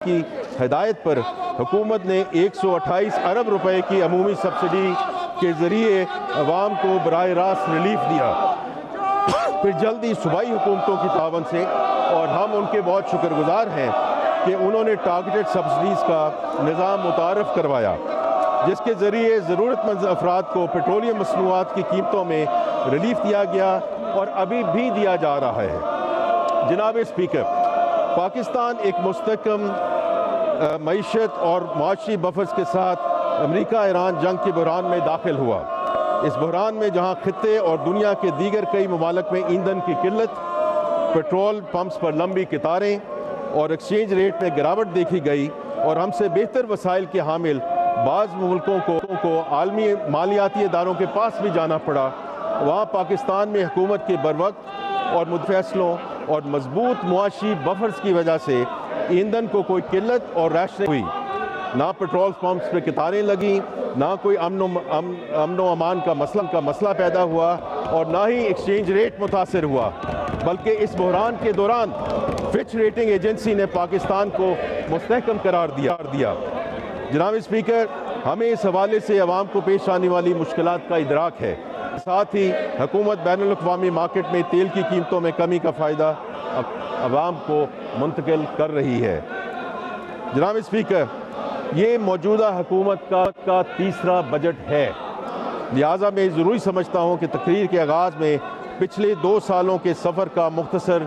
की हिदायत पर हुकूमत ने 128 अरब रुपए की अमूमी सब्सिडी के ज़रिए अवाम को बराह रास्त रिलीफ दिया। फिर जल्दी सूबाई हुकूमतों की तावन से, और हम उनके बहुत शुक्रगुजार हैं कि उन्होंने टारगेटेड सब्सिडीज़ का निज़ाम मुतारफ़ करवाया, जिसके ज़रिए ज़रूरतमंद अफराद को पेट्रोलियम मसनूआत की कीमतों में रिलीफ दिया गया और अभी भी दिया जा रहा है। जनाब स्पीकर, पाकिस्तान एक मुस्तहकम मईशत और माशी बफर्स के साथ अमेरिका ईरान जंग के बहरान में दाखिल हुआ। इस बहरान में जहां खित्ते और दुनिया के दीगर कई ममालिक में ईंधन की किल्लत, पेट्रोल पंप्स पर लंबी कतारें और एक्सचेंज रेट में गिरावट देखी गई और हमसे बेहतर वसाइल के हामिल बाज़ मुल्कों को आलमी मालियाती इदारों के पास भी जाना पड़ा, वहाँ पाकिस्तान में हुकूमत के बरवक्त और मुतफैसलों और मजबूत मुआशी बफर्स की वजह से ईंधन को कोई किल्लत और राशनिंग हुई। ना पेट्रोल पंप्स पे कतारें लगी, ना कोई अमन अमान का मसला पैदा हुआ और ना ही एक्सचेंज रेट मुतासर हुआ, बल्कि इस बहरान के दौरान फिच रेटिंग एजेंसी ने पाकिस्तान को मुस्तहकम करार दिया। जनाब स्पीकर, हमें इस हवाले से अवाम को पेश आने वाली मुश्किलात का इदराक है। साथ ही हुकूमत बैनुल अक़वामी मार्केट में तेल की कीमतों में कमी का फ़ायदा अवाम को मुंतकिल कर रही है। जनाब स्पीकर, ये मौजूदा हुकूमत का तीसरा बजट है, लिहाजा मैं ज़रूरी समझता हूँ कि तकरीर के आगाज़ में पिछले 2 सालों के सफ़र का मुख्तसर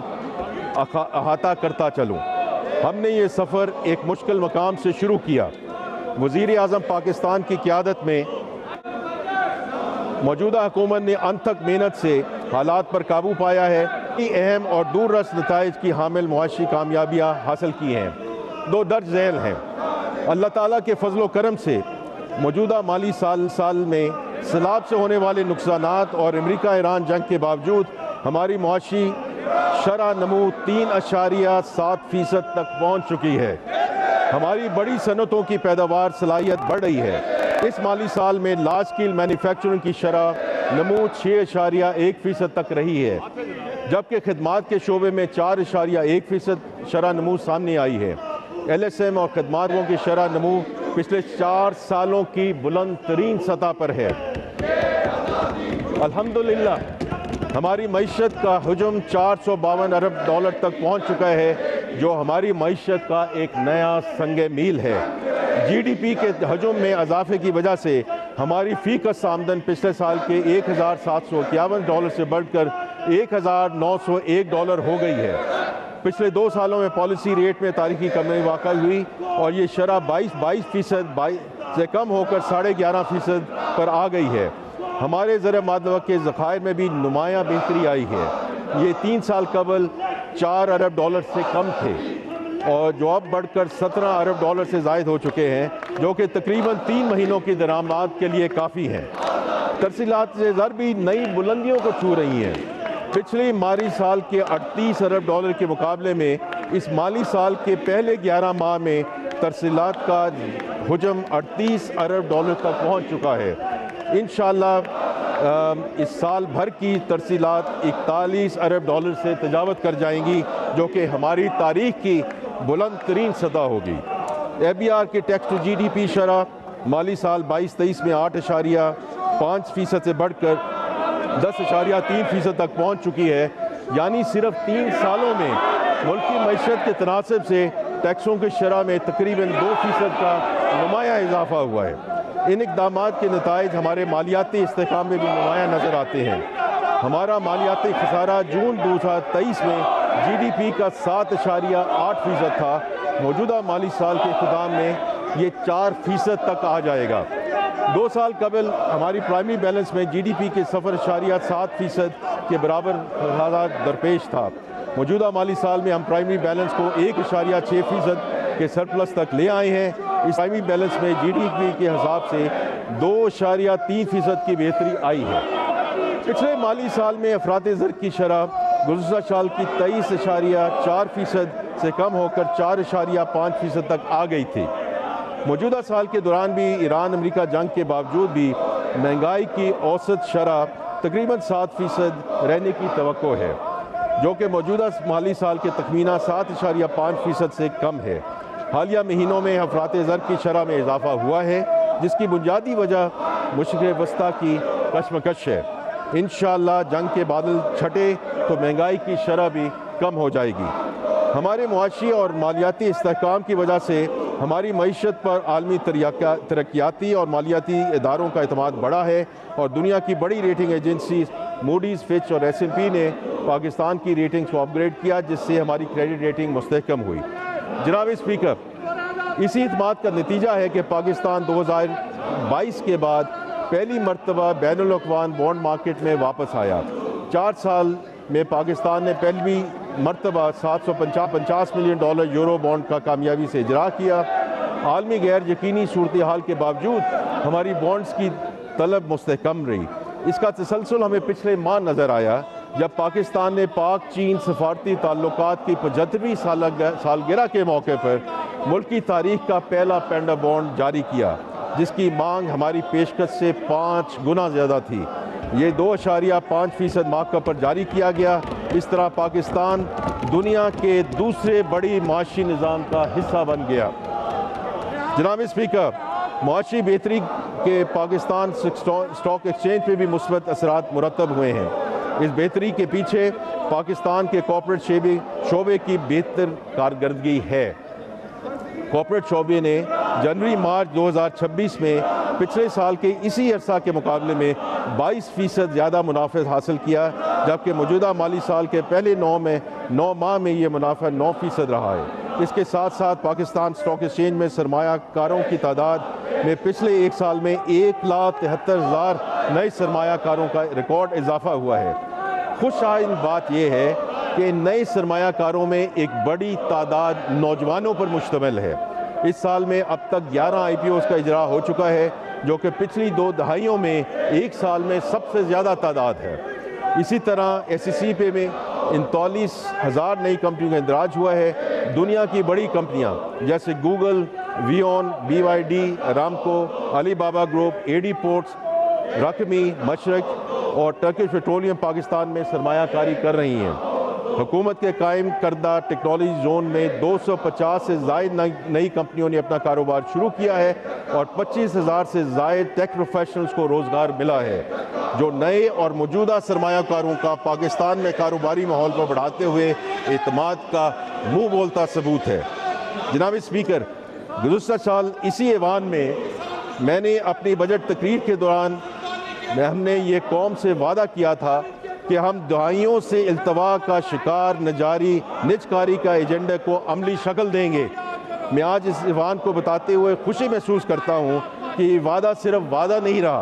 अहाता करता चलूँ। हमने ये सफ़र एक मुश्किल मकाम से शुरू किया। वज़ीर आज़म पाकिस्तान की क़यादत में मौजूदा हुकूमत ने अंत तक मेहनत से हालात पर काबू पाया है। अहम और दूररस नताइज की हामिल मुआशी कामयाबियाँ हासिल की हैं। 2 दर्ज झेल हैं। अल्लाह ताला के फजलो करम से मौजूदा माली साल में सैलाब से होने वाले नुकसानात और अमेरिका ईरान जंग के बावजूद हमारी मुआशी शरह नमू 3.7% तक पहुँच चुकी है। हमारी बड़ी सनतों की पैदावार सलाहियत बढ़ रही है। इस माली साल में लार्ज स्केल मैन्युफैक्चरिंग की शरह नमू 6.1% तक रही है, जबकि खदमात के शोबे में 4.1% शरह नमू सामने आई है। LSM और खदमातों की शरह नमू पिछले 4 सालों की बुलंद तरीन सतह पर है। अल्हम्दुलिल्लाह हमारी मईशत का हजम 452 अरब डॉलर तक पहुंच चुका है, जो हमारी मईशत का एक नया संगे मील है। GDP के हजम में इजाफे की वजह से हमारी फ़ीकस आमदन पिछले साल के 1751 डॉलर से बढ़कर 1901 डॉलर हो गई है। पिछले 2 सालों में पॉलिसी रेट में तारीखी कमी वाक़ई हुई और ये शरह 22% से कम होकर 11.5% पर आ गई है। हमारे ज़र मादवा के ज़खायर में भी नुमायाँ बेहतरी आई है। ये 3 साल कबल 4 अरब डॉलर से कम थे और जो अब बढ़कर 17 अरब डॉलर से ज़ायद हो चुके हैं, जो कि तकरीबन 3 महीनों की दरामद के लिए काफ़ी हैं। तरसीलात से ज़र भी नई बुलंदियों को छू रही हैं। पिछले माली साल के 38 अरब डॉलर के मुकाबले में इस माली साल के पहले 11 माह में तरसीलात का हजम 38 अरब डॉलर तक पहुँच चुका है। इंशाअल्लाह इस साल भर की तरसीलात 41 अरब डॉलर से तजावत कर जाएंगी, जो कि हमारी तारीख की बुलंद तरीन सतह होगी। ABR की टैक्स टू GDP शरह माली साल 22-23 में 8.5% से बढ़कर 10.3% तक पहुंच चुकी है। यानी सिर्फ 3 सालों में मुल्क की मईशत के तनासब से टैक्सों की शरह में तकरीबन 2% का नुमाया इजाफा हुआ है। इन इक़दामात के नताइज हमारे मालियाती इस्तेहकाम में भी नुमाया नज़र आते हैं। हमारा मालियाती खसारा जून 2023 में GDP का 7.8% था। मौजूदा माली साल के इख्तिताम में ये 4% तक आ जाएगा। 2 साल कबल हमारी प्राइमरी बैलेंस में GDP के 0.7% के बराबर दरपेश था। मौजूदा माली साल में हम प्राइमरी बैलेंस को 1.6% के सरप्लस तक ले आए हैं। इस प्राइमरी बैलेंस में GDP के हिसाब से 2.3% की बेहतरी आई है। पिछले माली साल में अफरात ज़र की शरह गुज़श्ता साल की 23.4% से कम होकर 4.5% तक आ गई थी। मौजूदा साल के दौरान भी ईरान अमेरिका जंग के बावजूद भी महंगाई की औसत शरह तकरीबन 7% रहने की तवक्को है, जो कि मौजूदा माली साल के तखमीना 7.5% से कम है। हालिया महीनों में अफरात ज़र की शरह में इजाफा हुआ है, जिसकी बुनियादी वजह मशरिक़ वस्ता की कशमकश है। इंशाअल्लाह जंग के बादल छटे तो महंगाई की शरह भी कम हो जाएगी। हमारे मुआशी और मालियाती इस्तेहकाम की वजह से हमारी मईशत पर आलमी तरक्याती और मालियाती इदारों का एतमाद बढ़ा है और दुनिया की बड़ी रेटिंग एजेंसी मूडीज़, फिच और S&P ने पाकिस्तान की रेटिंग्स को अपग्रेड किया, जिससे हमारी क्रेडिट रेटिंग मुस्तहकम हुई। जनाब स्पीकर, इसी इत्माद का नतीजा है कि पाकिस्तान 2022 के बाद पहली मरतबा बैनुल अक़वाम बॉन्ड मार्केट में वापस आया। 4 साल में पाकिस्तान ने पहली मरतबा $750 मिलियन यूरो बॉन्ड का कामयाबी से इजरा किया। आलमी गैर यकीनी सूरत हाल के बावजूद हमारी बॉन्ड्स की तलब मुस्तहकम रही। इसका तसलसल हमें पिछले माह नज़र आया जब पाकिस्तान ने पाक चीन सफारती ताल्लुकात की 75वीं सालगिरह के मौके पर मुल्क की तारीख का पहला पेंडा बॉन्ड जारी किया, जिसकी मांग हमारी पेशकश से 5 गुना ज़्यादा थी। ये 2.5% मार्का पर जारी किया गया। इस तरह पाकिस्तान दुनिया के दूसरे बड़ी माशी निज़ाम का हिस्सा बन गया। जनाब स्पीकर, मुआशी बेहतरी के पाकिस्तान स्टॉक एक्सचेंज पे भी मुस्बत असरात मुरतब हुए हैं। इस बेहतरी के पीछे पाकिस्तान के कॉर्पोरेट शोबे की बेहतर कारकर्दगी है। कॉर्पोरेट शोबे ने जनवरी-मार्च 2026 में पिछले साल के इसी अरसा के मुकाबले में 22% ज़्यादा मुनाफा हासिल किया, जबकि मौजूदा माली साल के पहले 9 माह में ये मुनाफा 9% रहा है। इसके साथ साथ पाकिस्तान स्टॉक एक्सचेंज में सरमायाकारों की तादाद में पिछले 1 साल में 1,73,000 नए सरमायाकारों का रिकॉर्ड इजाफा हुआ है। खुशहाल बात यह है कि नए सरमायाकारों में एक बड़ी तादाद नौजवानों पर मुश्तमिल है। इस साल में अब तक 11 IPOs का इजरा हो चुका है, जो कि पिछली 2 दहाइयों में एक साल में सबसे ज़्यादा तादाद है। इसी तरह SEC पे में 39,000 नई कंपनियों का इंदराज हुआ है। दुनिया की बड़ी कंपनियां जैसे गूगल, वियोन, BYD, Aramco, Alibaba group, AD ports, रकमी, मशरक और टर्किश पेट्रोलियम पाकिस्तान में सरमायाकारी कर रही हैं। हुकूमत के कायम करदा टेक्नोलॉजी जोन में 250 से ज़ायद नई कंपनियों ने अपना कारोबार शुरू किया है और 25,000 से ज़ायद टेक प्रोफेशनल्स को रोज़गार मिला है, जो नए और मौजूदा सरमायाकारों का पाकिस्तान में कारोबारी माहौल को बढ़ाते हुए एतमाद का मुँह बोलता सबूत है। जनाब स्पीकर, गुज़श्ता साल इसी ऐवान में मैंने अपनी बजट तकरीर के दौरान हमने ये कौम से वादा किया था कि हम दहाइयों से इल्तवा का शिकार निजकारी का एजेंडे को अमली शक्ल देंगे। मैं आज इस ऐवान को बताते हुए खुशी महसूस करता हूँ कि ये वादा सिर्फ वादा नहीं रहा,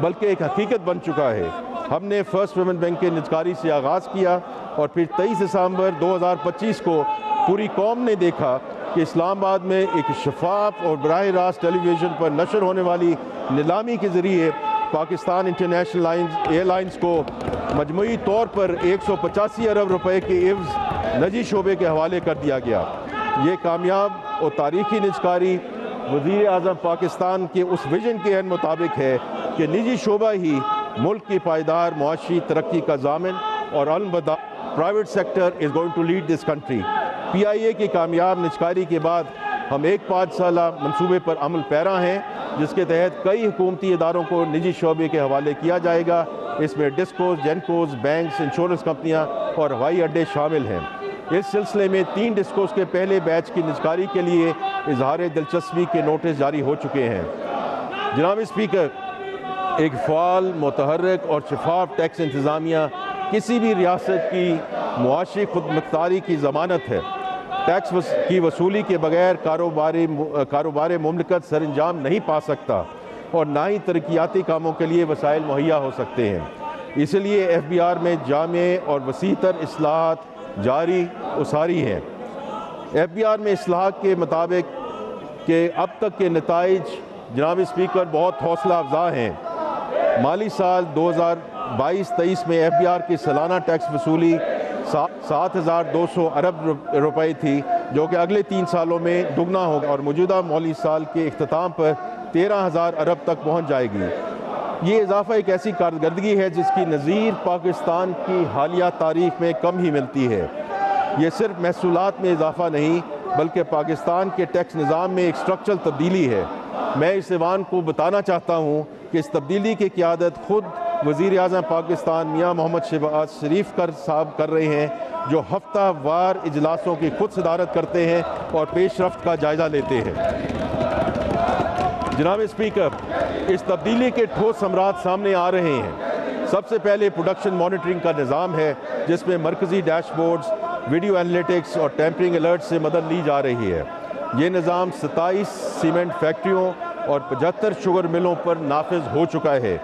बल्कि एक हकीकत बन चुका है। हमने फर्स्ट पेमेंट बैंक के निजकारी से आगाज़ किया और फिर 23 दिसंबर 2025 को पूरी कौम ने देखा कि इस्लामाबाद में एक शफाफ और बराह रास्त टेलीविज़न पर नशर होने वाली नीलामी के ज़रिए पाकिस्तान इंटरनेशनल एयरलाइंस को मजमूई तौर पर 185 अरब रुपए के एवज़ निजी शोबे के हवाले कर दिया गया। ये कामयाब और तारीखी निजकारी वज़ीर आज़म पाकिस्तान के उस विजन के मुताबिक है कि निजी शोबा ही मुल्क की पायदार मुआशी तरक्की का ज़ामिन और अलबत्ता private sector is going to lead this country. PIA की कामयाब निजकारी के बाद हम एक 5 साला मनसूबे पर अमल पैरा हैं, जिसके तहत कई हुकूमती इदारों को निजी शोबे के हवाले किया जाएगा। इसमें डिस्कोज, जेनकोज, बैंक्स, इंश्योरेंस कंपनियां और हवाई अड्डे शामिल हैं। इस सिलसिले में 3 डिस्कोज के पहले बैच की निजकारी के लिए इजहार दिलचस्पी के नोटिस जारी हो चुके हैं। जनाब स्पीकर, एक फ़ाल, मुतहर्रिक और शफाफ टैक्स इंतज़ामिया किसी भी रियासत की मुआशी खुदमुख्तारी की ज़मानत है। टैक्स की वसूली के बगैर कारोबार मुमलिकत सर अंजाम नहीं पा सकता और ना ही तरक्याती कामों के लिए वसाइल मुहैया हो सकते हैं। इसलिए FBR में जामे और वसीतर इस्लाहात जारी उसारी हैं। FBR में इस्लाह के मुताबिक के अब तक के नताइज जनाब स्पीकर बहुत हौसला अफजा हैं। माली साल 2022-23 में FBR की सालाना टैक्स वसूली 7,200 अरब रुपए थी, जो कि अगले 3 सालों में दुगना होगा और मौजूदा माली साल के इख्तिताम पर 13,000 अरब तक पहुंच जाएगी। ये इजाफा एक ऐसी कारकर्दगी है जिसकी नज़ीर पाकिस्तान की हालिया तारीख में कम ही मिलती है। ये सिर्फ महसूलात में इजाफा नहीं बल्कि पाकिस्तान के टैक्स निज़ाम में एक स्ट्रक्चरल तब्दीली है। मैं इस ऐवान को बताना चाहता हूँ कि इस तब्दीली की क़ियादत खुद वज़ीर आज़म पाकिस्तान मियाँ मोहम्मद शहबाज शरीफ साहब कर रहे हैं, जो हफ्ता वार इजलासों की खुद सदारत करते हैं और पेशरफ्त का जायज़ा लेते हैं। जनाब स्पीकर, इस तब्दीली के ठोस समरात सामने आ रहे हैं। सबसे पहले प्रोडक्शन मॉनिटरिंग का निज़ाम है, जिसमें मरकज़ी डैशबोर्ड्स, वीडियो एनालिटिक्स और टैंपरिंग अलर्ट से मदद ली जा रही है। ये निज़ाम 27 सीमेंट फैक्ट्रियों और 75 शुगर मिलों पर नाफिज हो चुका है।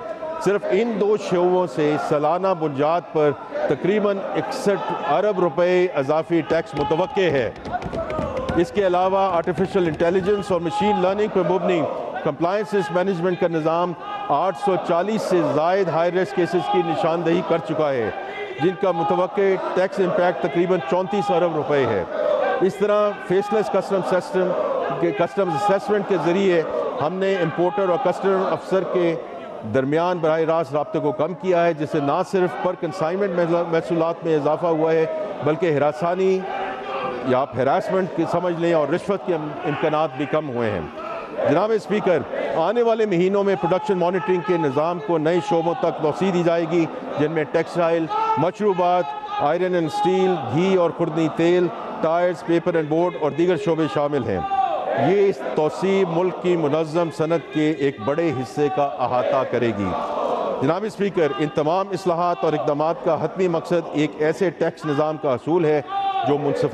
सिर्फ इन 2 शोबों से सालाना बुनियाद पर तकरीबन 61 अरब रुपए इजाफी टैक्स मुतवक्के है। इसके अलावा आर्टिफिशियल इंटेलिजेंस और मशीन लर्निंग पर मुबनी कंप्लायंस मैनेजमेंट का निज़ाम 840 से ज़ायद हाई रिस्क केसेस की निशानदही कर चुका है, जिनका मुतवक्के टैक्स इम्पैक्ट तकरीबन 34 अरब रुपए है। इस तरह फेसलेस कस्टम असेसमेंट के ज़रिए हमने इम्पोर्टर और कस्टम अफसर के दरमियान बराह रास्त राब्ते को कम किया है, जिससे ना सिर्फ पर कंसाइनमेंट महसूलात में इजाफा हुआ है, बल्कि हिरासानी या आप हरासमेंट की समझ लें और रिश्वत के इम्कानात भी कम हुए हैं। जनाब स्पीकर, आने वाले महीनों में प्रोडक्शन मॉनिटरिंग के निज़ाम को नए शोबों तक तोसी दी जाएगी, जिनमें टेक्सटाइल, मशरूबात, आयरन एंड स्टील, घी और खुर्दनी तेल, टायर्स, पेपर एंड बोर्ड और दीगर शोबे शामिल हैं। ये इस तोसी मुल्क की मुनज़्ज़म सनत के एक बड़े हिस्से का अहाता करेगी। जनाब स्पीकर, इन तमाम इस्लाहात और इक़दामात का हतमी मकसद एक ऐसे टैक्स निज़ाम का असूल है जो मुनसिफ